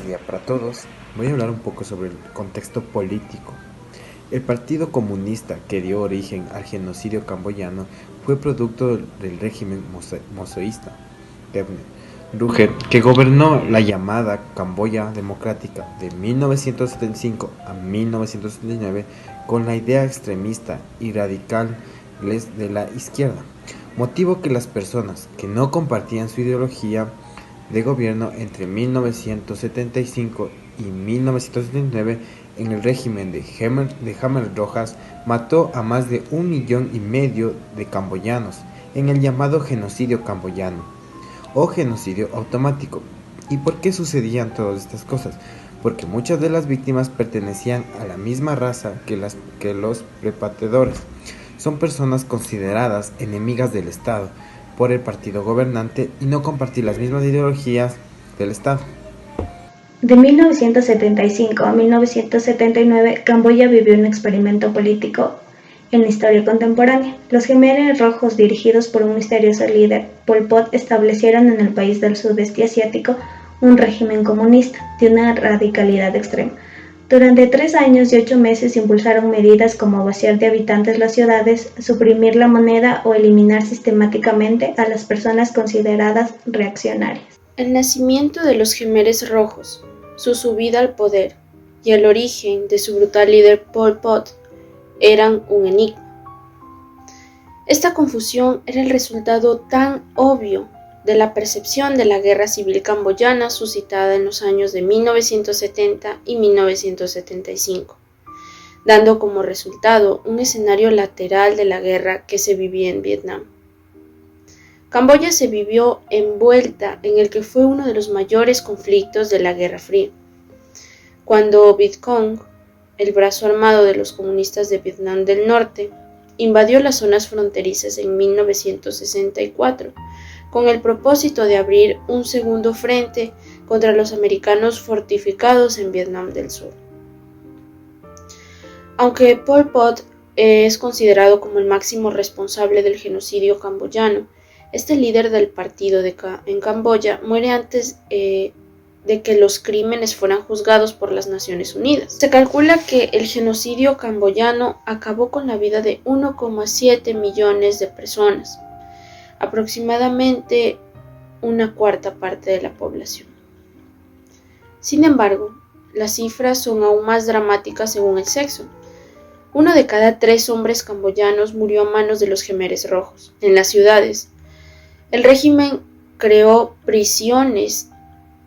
día para todos. Voy a hablar un poco sobre el contexto político. El Partido Comunista que dio origen al genocidio camboyano fue producto del régimen mozoísta que gobernó la llamada Camboya Democrática de 1975 a 1979 con la idea extremista y radical de la izquierda, motivo que las personas que no compartían su ideología de gobierno entre 1975 y 1979 en el régimen de Khmer Rojas mató a más de 1,5 millones de camboyanos en el llamado genocidio camboyano o genocidio automático. ¿Y por qué sucedían todas estas cosas? Porque muchas de las víctimas pertenecían a la misma raza que los perpetradores. Son personas consideradas enemigas del Estado por el partido gobernante y no compartir las mismas ideologías del Estado. De 1975 a 1979, Camboya vivió un experimento político en la historia contemporánea. Los Khmeres Rojos, dirigidos por un misterioso líder, Pol Pot, establecieron en el país del sudeste asiático un régimen comunista de una radicalidad extrema. Durante 3 años y 8 meses impulsaron medidas como vaciar de habitantes las ciudades, suprimir la moneda o eliminar sistemáticamente a las personas consideradas reaccionarias. El nacimiento de los Khmeres Rojos, su subida al poder y el origen de su brutal líder Pol Pot eran un enigma. Esta confusión era el resultado tan obvio de la percepción de la guerra civil camboyana suscitada en los años de 1970 y 1975, dando como resultado un escenario lateral de la guerra que se vivía en Vietnam. Camboya se vivió envuelta en el que fue uno de los mayores conflictos de la Guerra Fría, cuando Vietcong, el brazo armado de los comunistas de Vietnam del Norte, invadió las zonas fronterizas en 1964, con el propósito de abrir un segundo frente contra los americanos fortificados en Vietnam del Sur. Aunque Pol Pot es considerado como el máximo responsable del genocidio camboyano, este líder del partido en Camboya muere antes de que los crímenes fueran juzgados por las Naciones Unidas. Se calcula que el genocidio camboyano acabó con la vida de 1,7 millones de personas, aproximadamente una cuarta parte de la población. Sin embargo, las cifras son aún más dramáticas según el sexo. 1 de cada 3 hombres camboyanos murió a manos de los Khmeres Rojos. En las ciudades, el régimen creó prisiones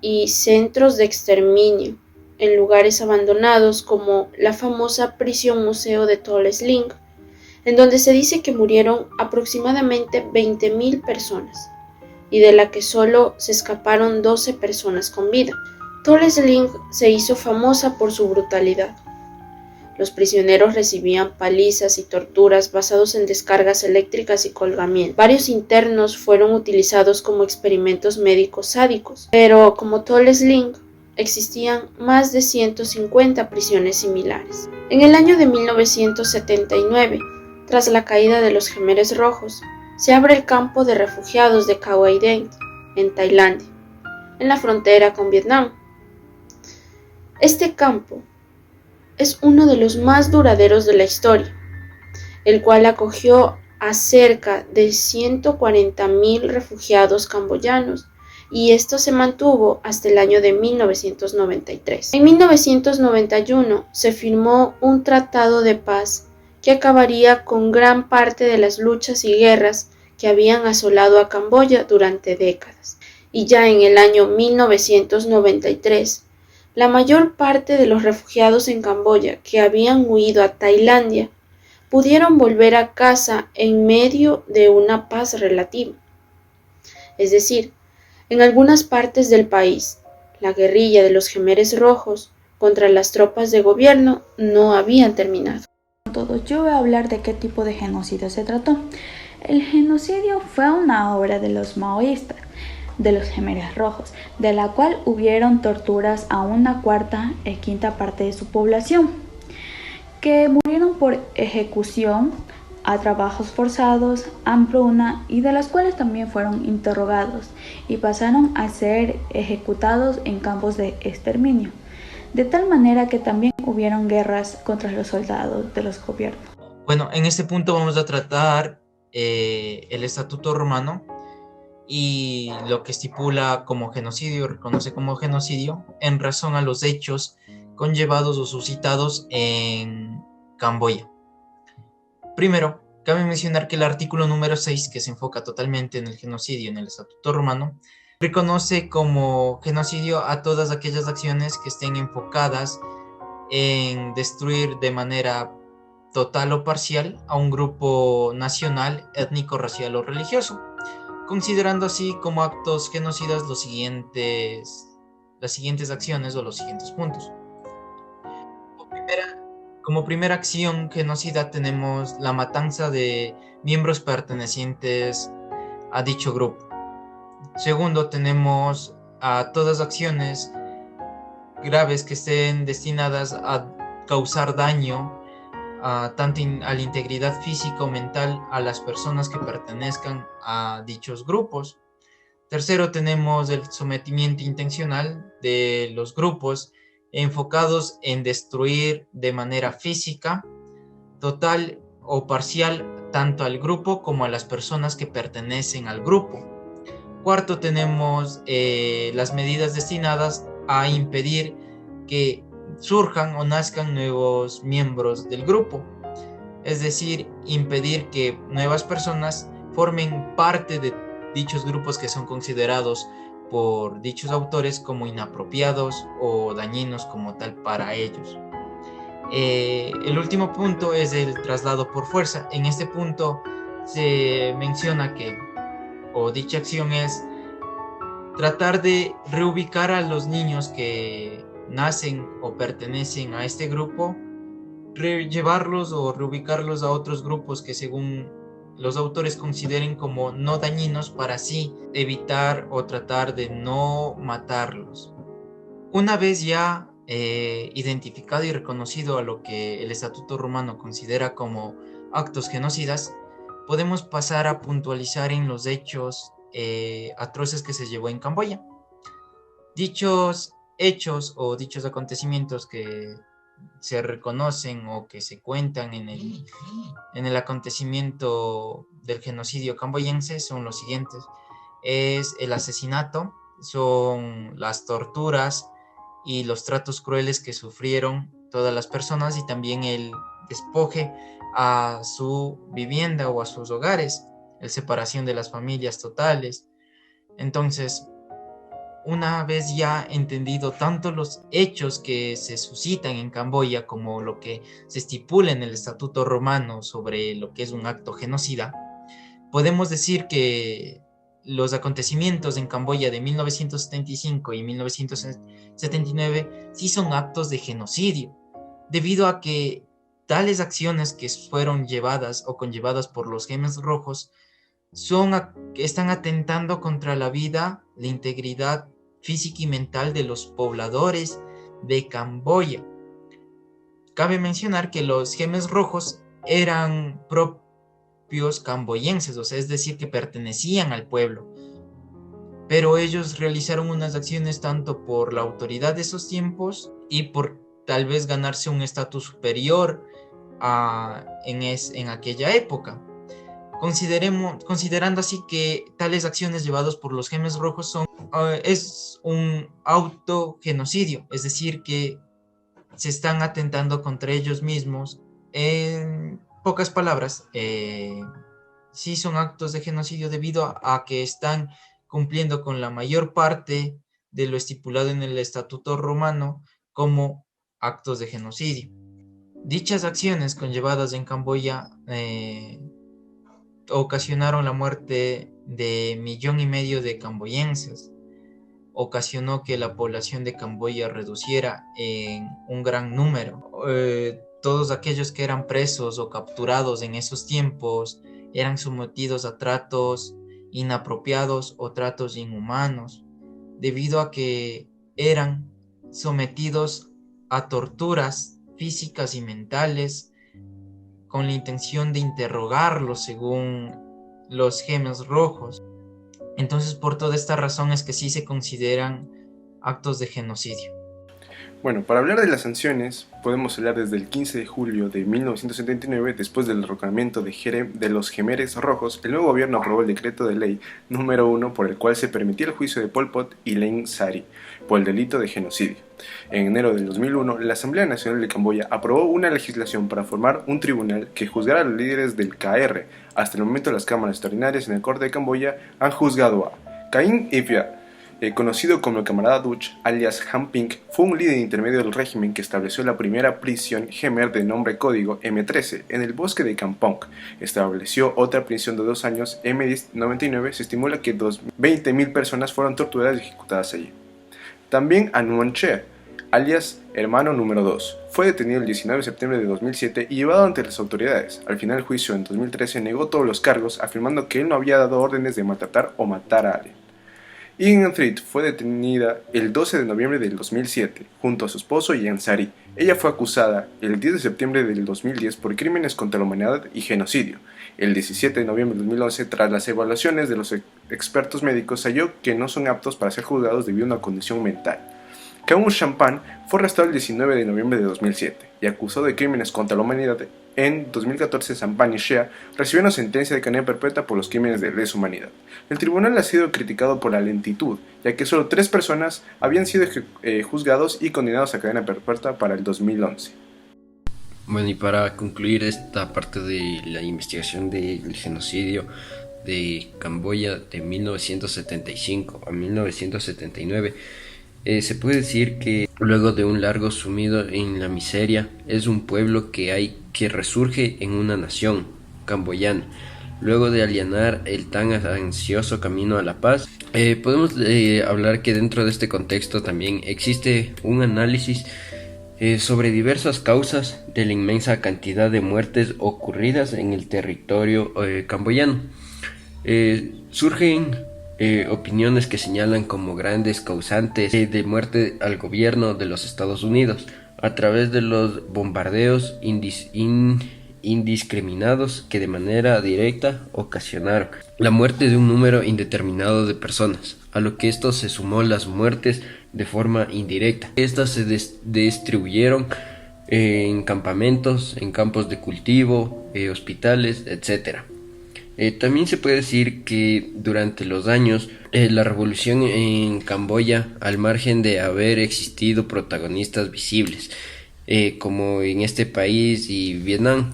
y centros de exterminio en lugares abandonados como la famosa prisión museo de Tol Sling, en donde se dice que murieron aproximadamente 20,000 personas y de la que solo se escaparon 12 personas con vida. Tol Sling se hizo famosa por su brutalidad. Los prisioneros recibían palizas y torturas basados en descargas eléctricas y colgamientos. Varios internos fueron utilizados como experimentos médicos sádicos, pero como Tol Sling, existían más de 150 prisiones similares. En el año de 1979, tras la caída de los Khmeres Rojos, se abre el campo de refugiados de Cai Deng, en Tailandia, en la frontera con Vietnam. Este campo es uno de los más duraderos de la historia, el cual acogió a cerca de 140,000 refugiados camboyanos, y esto se mantuvo hasta el año de 1993. En 1991 se firmó un tratado de paz que acabaría con gran parte de las luchas y guerras que habían asolado a Camboya durante décadas. Y ya en el año 1993, la mayor parte de los refugiados en Camboya que habían huido a Tailandia pudieron volver a casa en medio de una paz relativa. Es decir, en algunas partes del país, la guerrilla de los Khmeres Rojos contra las tropas de gobierno no habían terminado. Yo voy a hablar de qué tipo de genocidio se trató. El genocidio fue una obra de los maoístas, de los Khmeres Rojos, de la cual hubieron torturas a una cuarta y quinta parte de su población, que murieron por ejecución a trabajos forzados, hambruna, y de las cuales también fueron interrogados y pasaron a ser ejecutados en campos de exterminio, de tal manera que también hubieron guerras contra los soldados de los gobiernos. Bueno, en este punto vamos a tratar el Estatuto Romano y lo que estipula como genocidio, reconoce como genocidio en razón a los hechos conllevados o suscitados en Camboya. Primero, cabe mencionar que el artículo número 6, que se enfoca totalmente en el genocidio en el Estatuto Romano, reconoce como genocidio a todas aquellas acciones que estén enfocadas en destruir de manera total o parcial a un grupo nacional, étnico, racial o religioso, considerando así como actos genocidas las siguientes acciones o los siguientes puntos. Como primera acción genocida tenemos la matanza de miembros pertenecientes a dicho grupo. Segundo, tenemos a todas acciones graves que estén destinadas a causar daño tanto a la integridad física o mental a las personas que pertenezcan a dichos grupos. Tercero, tenemos el sometimiento intencional de los grupos enfocados en destruir de manera física, total o parcial, tanto al grupo como a las personas que pertenecen al grupo. Cuarto, tenemos las medidas destinadas a impedir que surjan o nazcan nuevos miembros del grupo, es decir, impedir que nuevas personas formen parte de dichos grupos que son considerados por dichos autores como inapropiados o dañinos como tal para ellos. El último punto es el traslado por fuerza. En este punto se menciona que, o dicha acción es tratar de reubicar a los niños que nacen o pertenecen a este grupo, llevarlos o reubicarlos a otros grupos que según los autores consideren como no dañinos para así evitar o tratar de no matarlos. Una vez ya identificado y reconocido a lo que el Estatuto Romano considera como actos genocidas, podemos pasar a puntualizar en los hechos atroces que se llevó en Camboya. Dichos hechos o dichos acontecimientos que se reconocen o que se cuentan en el acontecimiento del genocidio camboyense son los siguientes. Es el asesinato, son las torturas y los tratos crueles que sufrieron todas las personas y también el despoje a su vivienda o a sus hogares, la separación de las familias totales. Entonces, una vez ya entendido tanto los hechos que se suscitan en Camboya como lo que se estipula en el Estatuto Romano sobre lo que es un acto genocida, podemos decir que los acontecimientos en Camboya de 1975 y 1979 sí son actos de genocidio, debido a que tales acciones que fueron llevadas o conllevadas por los Khmers Rojos están atentando contra la vida, la integridad física y mental de los pobladores de Camboya. Cabe mencionar que los Khmers Rojos eran propios camboyenses, o sea, es decir, que pertenecían al pueblo, pero ellos realizaron unas acciones tanto por la autoridad de esos tiempos y por tal vez ganarse un estatus superior en aquella época. Considerando así que tales acciones llevadas por los Khmers Rojos es un autogenocidio, es decir, que se están atentando contra ellos mismos. En pocas palabras, sí son actos de genocidio debido a que están cumpliendo con la mayor parte de lo estipulado en el Estatuto Romano como actos de genocidio. Dichas acciones conllevadas en Camboya ocasionaron la muerte de 1,5 millones de camboyenses, ocasionó que la población de Camboya reduciera en un gran número. Todos aquellos que eran presos o capturados en esos tiempos eran sometidos a tratos inapropiados o tratos inhumanos, debido a que eran sometidos a torturas físicas y mentales con la intención de interrogarlos según los Khmers rojos. Entonces, por toda esta razón es que sí se consideran actos de genocidio. Bueno, para hablar de las sanciones, podemos hablar desde el 15 de julio de 1979, después del derrocamiento de los Khmeres rojos, el nuevo gobierno aprobó el decreto de ley número 1 por el cual se permitía el juicio de Pol Pot y Ieng Sary por el delito de genocidio. En enero del 2001, la Asamblea Nacional de Camboya aprobó una legislación para formar un tribunal que juzgara a los líderes del KR. Hasta el momento, las cámaras extraordinarias en el Corte de Camboya han juzgado a Khaing Ipia, conocido como el Camarada Dutch, alias Han Pink, fue un líder intermedio del régimen que estableció la primera prisión Khmer de nombre código M13 en el bosque de Kampong. Estableció otra prisión de 2 años, M99. Se estimula que 20.000 personas fueron torturadas y ejecutadas allí. También Anuon Chea, alias Hermano número 2, fue detenido el 19 de septiembre de 2007 y llevado ante las autoridades. Al final del juicio, en 2013, negó todos los cargos, afirmando que él no había dado órdenes de maltratar o matar a alguien. Ieng Thrit fue detenida el 12 de noviembre del 2007, junto a su esposo Ieng Sary. Ella fue acusada el 10 de septiembre del 2010 por crímenes contra la humanidad y genocidio. El 17 de noviembre del 2011, tras las evaluaciones de los expertos médicos, halló que no son aptos para ser juzgados debido a una condición mental. Kaung Champan fue arrestado el 19 de noviembre de 2007 y acusado de crímenes contra la humanidad. En 2014, Sampan y Shea recibieron sentencia de cadena perpetua por los crímenes de lesa humanidad. El tribunal ha sido criticado por la lentitud, ya que solo 3 personas habían sido juzgados y condenados a cadena perpetua para el 2011. Bueno, y para concluir esta parte de la investigación del genocidio de Camboya de 1975 a 1979, se puede decir que luego de un largo sumido en la miseria, es un pueblo que resurge en una nación camboyana. Luego de allanar el tan ansioso camino a la paz, podemos hablar que dentro de este contexto también existe un análisis sobre diversas causas de la inmensa cantidad de muertes ocurridas en el territorio camboyano. Surgen opiniones que señalan como grandes causantes de muerte al gobierno de los Estados Unidos a través de los bombardeos indiscriminados que de manera directa ocasionaron la muerte de un número indeterminado de personas, a lo que esto se sumó las muertes de forma indirecta. Estas se distribuyeron en campamentos, en campos de cultivo, hospitales, etc. También se puede decir que durante los años la revolución en Camboya, al margen de haber existido protagonistas visibles como en este país y Vietnam,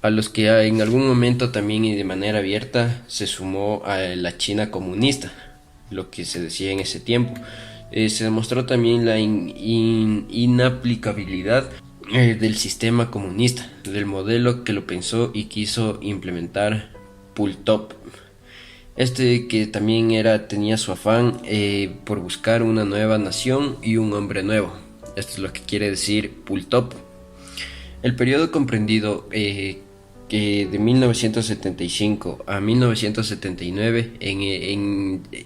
a los que en algún momento también y de manera abierta se sumó a la China comunista, lo que se decía en ese tiempo, se demostró también la inaplicabilidad del sistema comunista, del modelo que lo pensó y quiso implementar Pol Pot. Que también tenía su afán por buscar una nueva nación y un hombre nuevo. Esto es lo que quiere decir Pol Pot. El periodo comprendido que de 1975 a 1979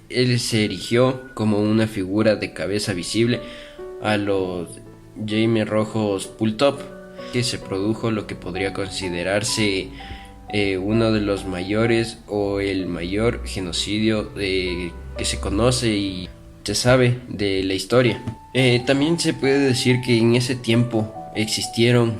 él se erigió como una figura de cabeza visible a los Khmer rojos Pol Pot, que se produjo lo que podría considerarse uno de los mayores o el mayor genocidio que se conoce y se sabe de la historia. También se puede decir que en ese tiempo existieron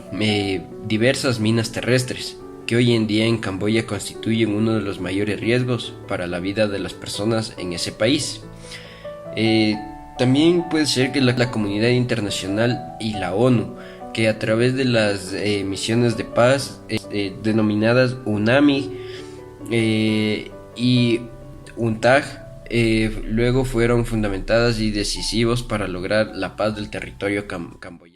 diversas minas terrestres que hoy en día en Camboya constituyen uno de los mayores riesgos para la vida de las personas en ese país. También puede ser que la comunidad internacional y la ONU, que a través de las misiones de paz denominadas UNAMI y UNTAG, luego fueron fundamentadas y decisivos para lograr la paz del territorio camboyano.